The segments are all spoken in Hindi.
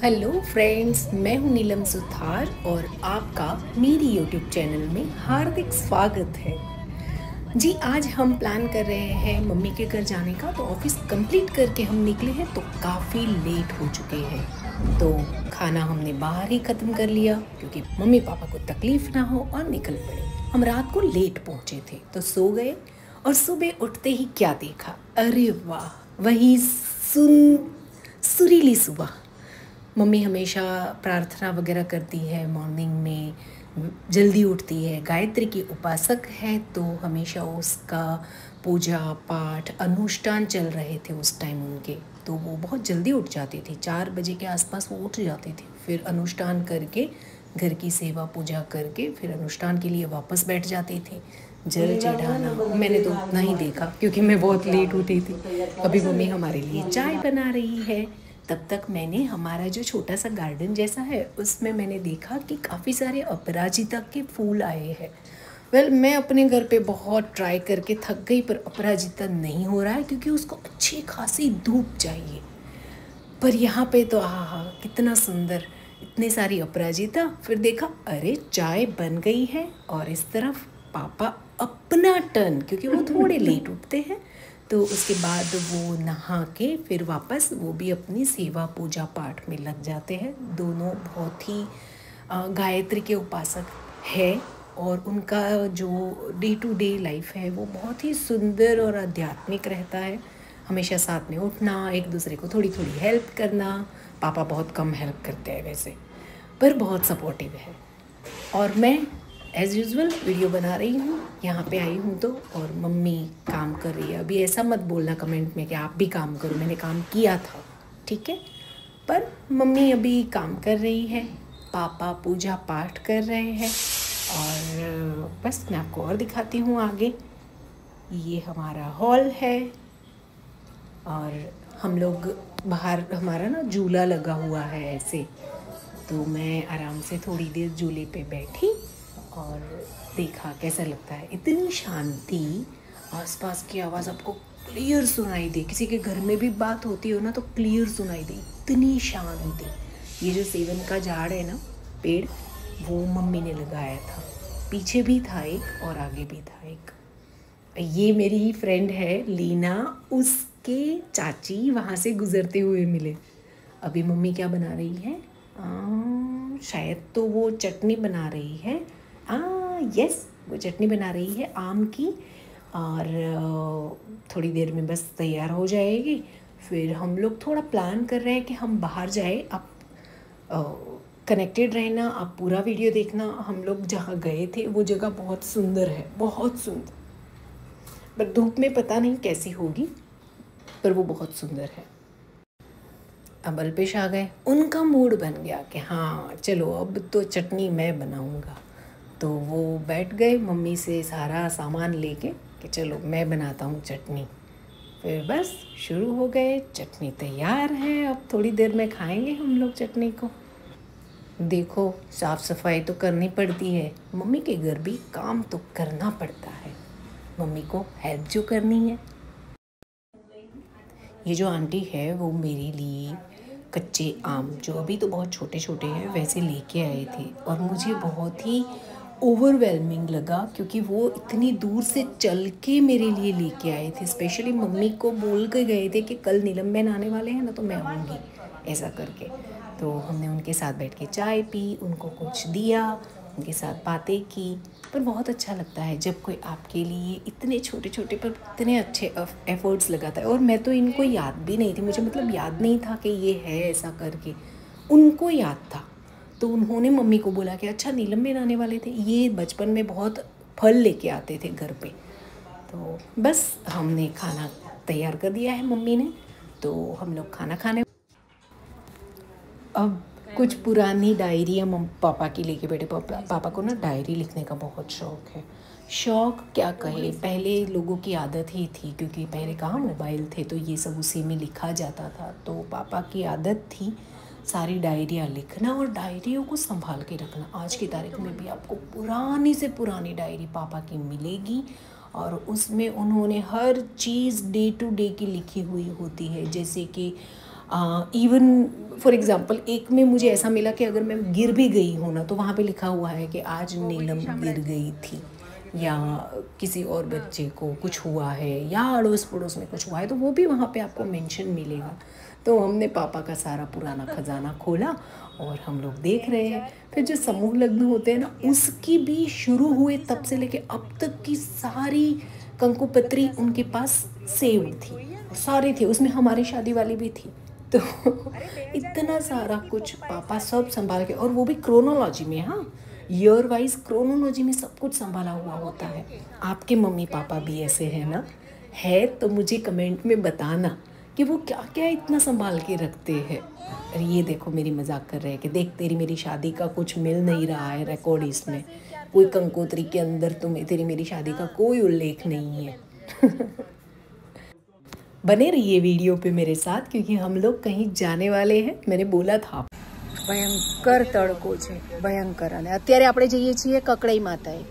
हेलो फ्रेंड्स, मैं हूं नीलम सुथार और आपका मेरी यूट्यूब चैनल में हार्दिक स्वागत है। जी, आज हम प्लान कर रहे हैं मम्मी के घर जाने का। तो ऑफिस कंप्लीट करके हम निकले हैं तो काफ़ी लेट हो चुके हैं। तो खाना हमने बाहर ही ख़त्म कर लिया क्योंकि मम्मी पापा को तकलीफ़ ना हो और निकल पड़े। हम रात को लेट पहुँचे थे तो सो गए और सुबह उठते ही क्या देखा, अरे वाह, वही सुरीली सुबह। मम्मी हमेशा प्रार्थना वगैरह करती है, मॉर्निंग में जल्दी उठती है, गायत्री की उपासक है, तो हमेशा उसका पूजा पाठ अनुष्ठान चल रहे थे उस टाइम उनके। तो वो बहुत जल्दी उठ जाती थी, 4 बजे के आसपास वो उठ जाती थी। फिर अनुष्ठान करके, घर की सेवा पूजा करके फिर अनुष्ठान के लिए वापस बैठ जाती थी। जल चढ़ाना मैंने तो उतना ही देखा क्योंकि मैं बहुत लेट उठी थी। अभी मम्मी हमारे लिए चाय बना रही है। तब तक मैंने हमारा जो छोटा सा गार्डन जैसा है उसमें मैंने देखा कि काफ़ी सारे अपराजिता के फूल आए हैं। मैं अपने घर पे बहुत ट्राई करके थक गई, पर अपराजिता नहीं हो रहा है क्योंकि उसको अच्छी खासी धूप चाहिए। पर यहाँ पे तो आहा, कितना सुंदर, इतनी सारी अपराजिता। फिर देखा, अरे चाय बन गई है और इस तरफ पापा अपना टर्न, क्योंकि वो थोड़े लेट उठते हैं। तो उसके बाद वो नहा के फिर वापस वो भी अपनी सेवा पूजा पाठ में लग जाते हैं। दोनों बहुत ही गायत्री के उपासक है और उनका जो डे टू डे लाइफ है वो बहुत ही सुंदर और आध्यात्मिक रहता है। हमेशा साथ में उठना, एक दूसरे को थोड़ी थोड़ी हेल्प करना। पापा बहुत कम हेल्प करते हैं वैसे, पर बहुत सपोर्टिव है। और मैं एज़ यूजुअल वीडियो बना रही हूँ, यहाँ पे आई हूँ तो। और मम्मी काम कर रही है। अभी ऐसा मत बोलना कमेंट में कि आप भी काम करो, मैंने काम किया था, ठीक है। पर मम्मी अभी काम कर रही है, पापा पूजा पाठ कर रहे हैं। और बस मैं आपको और दिखाती हूँ आगे। ये हमारा हॉल है और हम लोग बाहर, हमारा ना झूला लगा हुआ है ऐसे। तो मैं आराम से थोड़ी देर झूले पे बैठी और देखा कैसा लगता है। इतनी शांति, आसपास की आवाज़ आपको क्लियर सुनाई दे। किसी के घर में भी बात होती हो ना तो क्लियर सुनाई दे, इतनी शांति। ये जो सेवन का झाड़ है ना, पेड़, वो मम्मी ने लगाया था। पीछे भी था एक और आगे भी था एक। ये मेरी ही फ्रेंड है लीना, उसके चाची वहाँ से गुज़रते हुए मिले। अभी मम्मी क्या बना रही है, शायद तो वो चटनी बना रही है। यस, वो चटनी बना रही है आम की। और थोड़ी देर में बस तैयार हो जाएगी। फिर हम लोग थोड़ा प्लान कर रहे हैं कि हम बाहर जाए। आप कनेक्टेड रहना, आप पूरा वीडियो देखना। हम लोग जहाँ गए थे वो जगह बहुत सुंदर है, बहुत सुंदर। पर धूप में पता नहीं कैसी होगी, पर वो बहुत सुंदर है। अब अल्पेश आ गए, उनका मूड बन गया कि हाँ चलो अब तो चटनी मैं बनाऊंगा। तो वो बैठ गए मम्मी से सारा सामान लेके कि चलो मैं बनाता हूँ चटनी। फिर बस शुरू हो गए, चटनी तैयार है। अब थोड़ी देर में खाएंगे हम लोग चटनी को। देखो, साफ़ सफाई तो करनी पड़ती है, मम्मी के घर भी काम तो करना पड़ता है। मम्मी को हेल्प जो करनी है। ये जो आंटी है वो मेरे लिए कच्चे आम, जो अभी तो बहुत छोटे छोटे हैं, वैसे लेके आए थे। और मुझे बहुत ही ओवरवेलमिंग लगा क्योंकि वो इतनी दूर से चल के मेरे लिए लेके आए थे। स्पेशली मम्मी को बोल के गए थे कि कल नीलम बहन आने वाले हैं ना तो मैं आऊँगी, ऐसा करके। तो हमने उनके साथ बैठ के चाय पी, उनको कुछ दिया, उनके साथ बातें की। पर बहुत अच्छा लगता है जब कोई आपके लिए इतने छोटे छोटे पर इतने अच्छे एफ़र्ट्स लगाता है। और मैं तो इनको याद भी नहीं थी, मुझे मतलब याद नहीं था कि ये है ऐसा करके। उनको याद था तो उन्होंने मम्मी को बोला कि अच्छा नीलम बहन आने वाले थे। ये बचपन में बहुत फल लेके आते थे घर पे। तो बस हमने खाना तैयार कर दिया है मम्मी ने, तो हम लोग खाना खाने। अब कुछ पुरानी डायरियाँ पापा की लेके बैठे। पापा को ना डायरी लिखने का बहुत शौक़ है। शौक़ क्या कहे, पहले लोगों की आदत ही थी, क्योंकि पहले कहाँ मोबाइल थे तो ये सब उसी में लिखा जाता था। तो पापा की आदत थी सारी डायरियाँ लिखना और डायरियों को संभाल के रखना। आज की तारीख में भी आपको पुरानी से पुरानी डायरी पापा की मिलेगी और उसमें उन्होंने हर चीज़ डे टू डे की लिखी हुई होती है। जैसे कि इवन फॉर एग्ज़ाम्पल एक में मुझे ऐसा मिला कि अगर मैं गिर भी गई हूँ ना तो वहाँ पे लिखा हुआ है कि आज नीलम गिर गई थी, या किसी और बच्चे को कुछ हुआ है या अड़ोस पड़ोस में कुछ हुआ है तो वो भी वहाँ पे आपको मेंशन मिलेगा। तो हमने पापा का सारा पुराना खजाना खोला और हम लोग देख रहे हैं। फिर जो समूह लग्न होते हैं ना, उसकी भी शुरू हुए तब से लेके अब तक की सारी कंकुपत्री उनके पास सेव थी, सारी थी, उसमें हमारी शादी वाली भी थी। तो इतना सारा कुछ पापा सब संभाल के, और वो भी क्रोनोलॉजी में, हाँ, ईयर वाइज क्रोनोलॉजी में सब कुछ संभाला हुआ होता है। आपके मम्मी पापा भी ऐसे हैं ना? है तो मुझे कमेंट में बताना कि वो क्या क्या इतना संभाल के रखते हैं। और ये देखो मेरी मजाक कर रहे हैं कि देख तेरी मेरी शादी का कुछ मिल नहीं रहा है रिकॉर्ड, इसमें कोई कंकोत्री के अंदर तुम्हें तेरी मेरी शादी का कोई उल्लेख नहीं है। बने रहिए वीडियो पे मेरे साथ क्योंकि हम लोग कहीं जाने वाले हैं। मैंने बोला था ભયંકર તડકો છે, ભયંકર। અને અત્યારે આપણે જઈએ છીએ કકડાઈ માતાએ।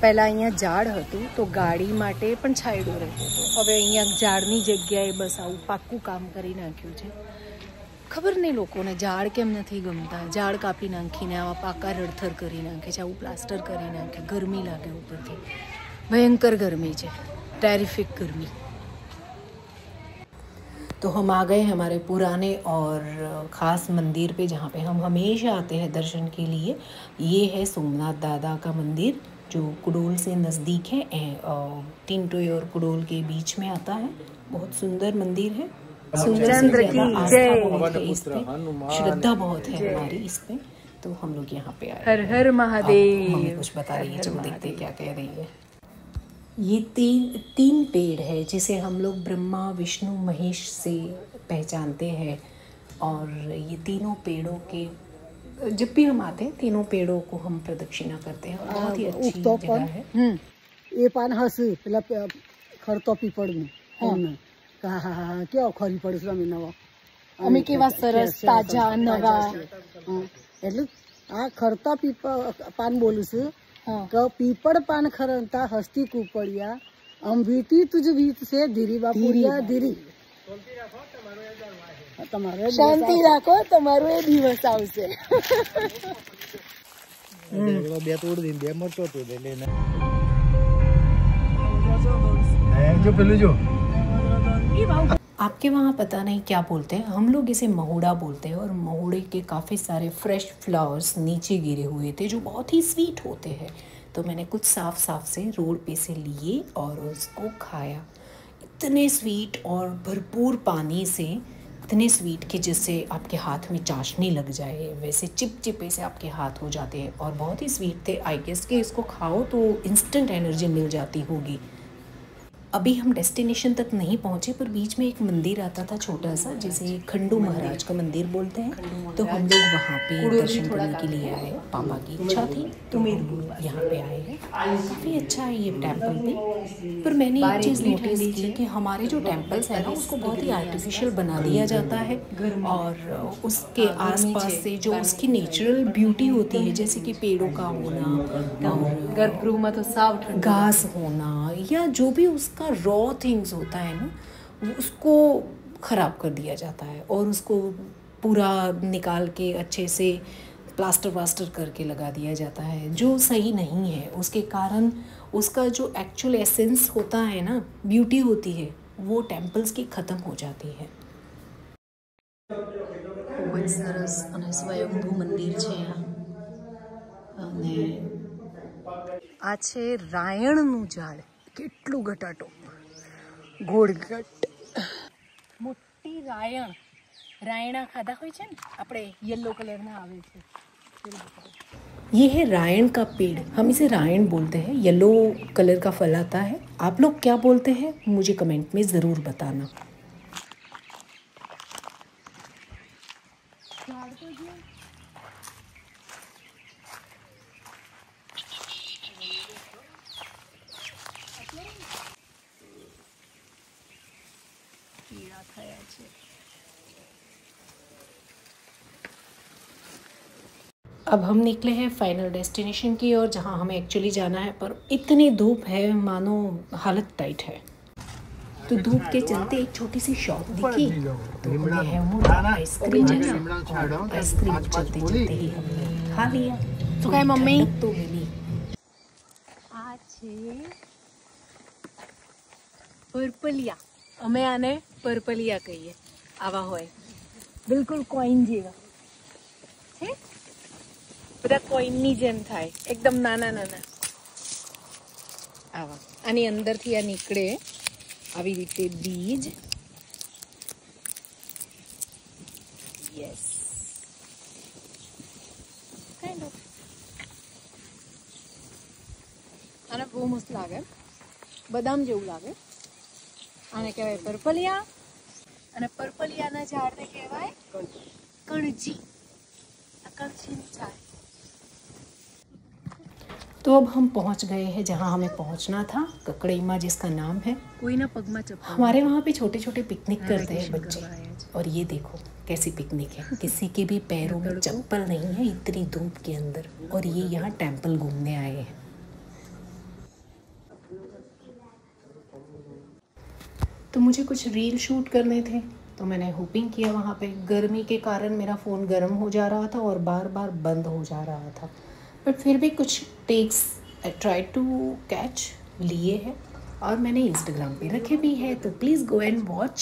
પહેલાં અહીંયા ઝાડ હતું તો ગાડી માટે પણ છાંયડો રહેતો હતો, હવે અહીંયા ઝાડની જગ્યાએ બસ આવું પાક્કું કામ કરી નાખ્યું છે। ખબર નહીં લોકોને ઝાડ કેમ નથી ગમતા, ઝાડ કાપી નાખીને આવા પાકા રડથર કરી નાખે છે, આવું પ્લાસ્ટર કરી નાખે, ગરમી લાગે ઉપરથી, ભયંકર ગરમી છે, टेरिफिक गर्मी। तो हम आ गए हमारे पुराने और ख़ास मंदिर पे जहाँ पे हम हमेशा आते हैं दर्शन के लिए। ये है सोमनाथ दादा का मंदिर जो कुडोल से नज़दीक है, टिंटोई और कुडोल के बीच में आता है। बहुत सुंदर मंदिर है, चंद्र की जय, श्रद्धा बहुत है हमारी इसमें। तो हम लोग यहाँ पे आए। हर हर महादेव। मम्मी कुछ बता रही है, चलो देखते क्या कह रही है। ये तीन पेड़ है जिसे हम लोग ब्रह्मा विष्णु महेश से पहचानते हैं, और ये तीनों पेड़ों के जब भी हम आते हैं तीनों पेड़ों को हम प्रदक्षिणा करते हैं। बहुत ही अच्छी जगह है। ये पान हंसी पेला खरतो पीपड़ में कहा क्या खरी पड़े में नवा अमी केवा सरस ताजा नवा એટલે આ ખરતા પાન બોલું છું કે પીપળ પાન ખરતા હસ્તી કુપડિયા અંભીટી તુજ ભીત से ધીરી બાપુરિયા ધીરી તમારે શાંતિ રાખો, તમારો એ દિવસ આવશે। બે તોડ દે, બે મરચો તો દે લેને જો પેલું જો। आपके वहाँ पता नहीं क्या बोलते हैं, हम लोग इसे महुड़ा बोलते हैं। और महुड़े के काफ़ी सारे फ्रेश फ्लावर्स नीचे गिरे हुए थे जो बहुत ही स्वीट होते हैं। तो मैंने कुछ साफ साफ से रोड पे से लिए और उसको खाया। इतने स्वीट और भरपूर पानी से, इतने स्वीट कि जिससे आपके हाथ में चाशनी लग जाए, वैसे चिपचिपे से आपके हाथ हो जाते हैं। और बहुत ही स्वीट थे। आई गेस कि इसको खाओ तो इंस्टेंट एनर्जी मिल जाती होगी। अभी हम डेस्टिनेशन तक नहीं पहुँचे पर बीच में एक मंदिर आता था छोटा सा, जिसे खंडू महाराज का मंदिर बोलते हैं। तो हम लोग वहाँ पे दर्शन करने के लिए आए, पापा की इच्छा थी तो यहाँ पे आए हैं। काफ़ी अच्छा है ये टेम्पल भी। पर मैंने एक चीज़ नोटिस की कि हमारे जो टेम्पल्स हैं ना उसको बहुत ही आर्टिफिशियल बना दिया जाता है, और उसके आसपास से जो उसकी नेचुरल ब्यूटी होती है, जैसे कि पेड़ों का होना और घास होना या जो भी उसका रॉ थिंग्स होता है ना, उसको ख़राब कर दिया जाता है और उसको पूरा निकाल के अच्छे से प्लास्टर वास्टर करके लगा दिया जाता है, जो सही नहीं है। उसके कारण उसका जो एक्चुअल एसेंस होता है ना, ब्यूटी होती है, वो टेम्पल्स की ख़त्म हो जाती है। बहुत सरस અને સ્વયંભૂ મંદિર છે અને આ છે રાયણનું ઝાડ। કેટલું ઘટાટો ઘોડગટ મોટી રાયણ, રાયણા ખાધા હોય છે ને આપણે, येलो कलर ના આવે છે। ये है रायण का पेड़, हम इसे रायण बोलते हैं। येलो कलर का फल आता है। आप लोग क्या बोलते हैं मुझे कमेंट में ज़रूर बताना। अब हम निकले हैं फाइनल डेस्टिनेशन की ओर, जहां हमें एक्चुअली जाना है, पर इतनी धूप है मानो हालत टाइट है। तो धूप के चलते एक छोटी सी शॉप दिखी, तो आइसक्रीम आइसक्रीम चलते चलते ही हमने खा लिया। तो क्या मम्मी तो मिली पर्पलिया, અમે આને પર્પલિયા કહીએ। આવા હોય બિલકુલ કોઈન જેવા છે, બધા કોઈનની જેમ થાય, એકદમ નાના નાના આવા। આની અંદરથી આ નીકળે આવી રીતે બીજ। યસ, કાઇન્ડ ઓફ આને બહુ મસ્ત લાગે, બદામ જેવું લાગે। આને કહેવાય પર્પલિયા, અને પર્પલિયાના ઝાડને કહેવાય કણજી। આ કણજીનું ઝાડ। तो अब हम पहुंच गए हैं जहां हमें पहुंचना था, ककड़ईमा जिसका नाम है। કોઈના પગમાં ચપ્પલ, हमारे वहाँ पे छोटे छोटे पिकनिक करते हैं बच्चे, और ये देखो कैसी पिकनिक है, किसी के भी पैरों में चप्पल नहीं है इतनी धूप के अंदर, और ये यहाँ टेम्पल घूमने आए हैं। तो मुझे कुछ रील शूट करने थे, तो मैंने होपिंग किया वहाँ पे। गर्मी के कारण मेरा फ़ोन गर्म हो जा रहा था और बार बार बंद हो जा रहा था, बट फिर भी कुछ techs I try to catch लिए हैं, और मैंने इंस्टाग्राम पे रखे भी है, तो प्लीज़ गो एंड वॉच।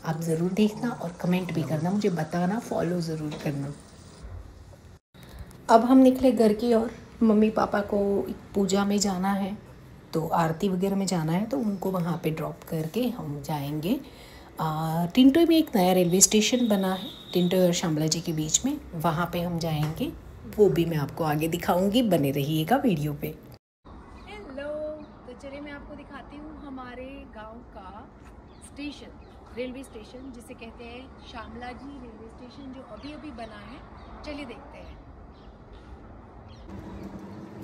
आप ज़रूर देखना और कमेंट भी करना, मुझे बताना, फॉलो ज़रूर करना। अब हम निकले घर की ओर। मम्मी पापा को पूजा में जाना है, तो आरती वगैरह में जाना है, तो उनको वहाँ पे ड्रॉप करके हम जाएंगे। टिंटोई में एक नया रेलवे स्टेशन बना है, टिंटोई और शामला जी के बीच में, वहाँ पे हम जाएंगे। वो भी मैं आपको आगे दिखाऊंगी, बने रहिएगा वीडियो पे। हेलो, तो चलिए मैं आपको दिखाती हूँ हमारे गांव का स्टेशन, रेलवे स्टेशन जिसे कहते हैं शामला जी रेलवे स्टेशन, जो अभी अभी बना है। चलिए देखते हैं।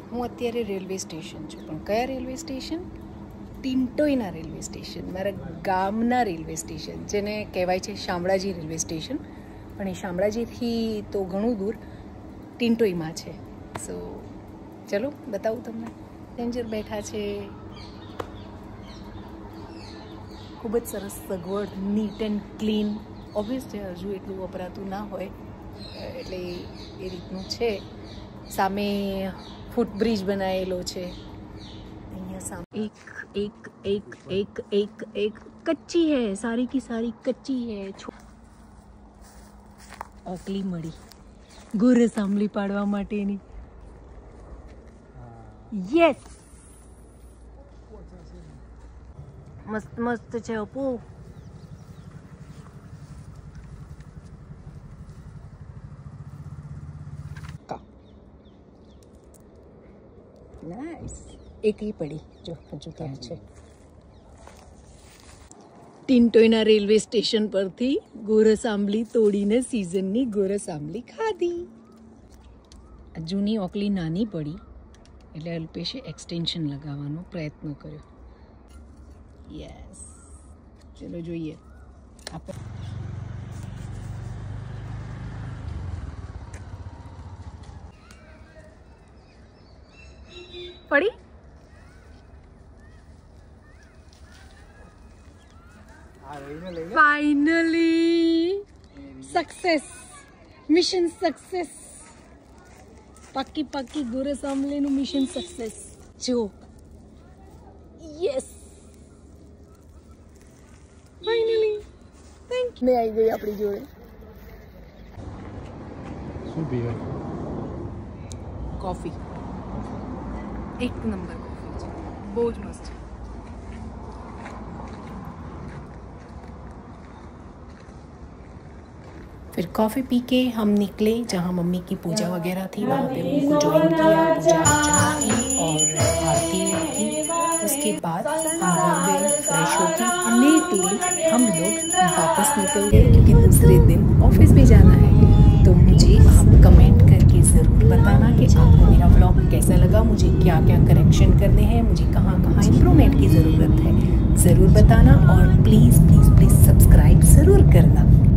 હું અત્યારે રેલવે સ્ટેશન છું, પણ કયા રેલવે સ્ટેશન? ટિન્ટોઈના રેલવે સ્ટેશન, મારા ગામના રેલવે સ્ટેશન, જેને કહેવાય છે શામળાજી રેલવે સ્ટેશન, પણ એ શામળાજીથી તો ઘણું દૂર ટિન્ટોઈમાં છે। સો ચલો બતાવું તમને। પેસેન્જર બેઠા છે, ખૂબ જ સરસ સગવડ, નીટ એન્ડ ક્લીન। ઓબ્વિયસ છે, હજુ એટલું વપરાતું ના હોય એટલે એ રીતનું છે। સામે ફૂટબ્રિજ બનાવેલો છે, અહીંયા સામે एक एक एक एक एक कच्ची है, सारी की सारी कच्ची है। ઓકલી મળી ગોરે સાંભળી પાડવા માટેની। યસ, મસ્ત મસ્ત છે અપુ। નાઇસ, એકલી પડી જો હજુ ત્યાં છે। ટિન્ટોઈના રેલવે સ્ટેશન પરથી ગોરસ આંબલી તોડીને સિઝનની ગોરસ આંબલી ખાધી। જૂની ઓકલી નાની પડી એટલે અલ્પેશે એક્સટેન્શન લગાવવાનો પ્રયત્ન કર્યો। યસ, ચલો જોઈએ આપણે। પડી फाइनली सक्सेस, मिशन सक्सेस। पक्की पक्की गोरस आमलेनु मिशन सक्सेस जो। Yes, finally thank you. मैं आई गई अपनी जोड़े। कॉफी एक नंबर कॉफी, बहुत मस्त। फिर कॉफ़ी पी के हम निकले जहाँ मम्मी की पूजा वगैरह थी, वहाँ पे उनको ज्वाइन किया, पूजा अर्चना की और आरती थी। उसके बाद हम घर गए, फ्रेश होकर नीटली हम लोग वापस निकल गए, क्योंकि दूसरे दिन ऑफिस भी जाना है। तो मुझे आप कमेंट करके ज़रूर बताना कि आपको मेरा व्लॉग कैसा लगा, मुझे क्या क्या करेक्शन करने हैं, मुझे कहाँ कहाँ इम्प्रूवमेंट की ज़रूरत है, ज़रूर बताना। और प्लीज़ प्लीज़ प्लीज़ सब्सक्राइब ज़रूर करना।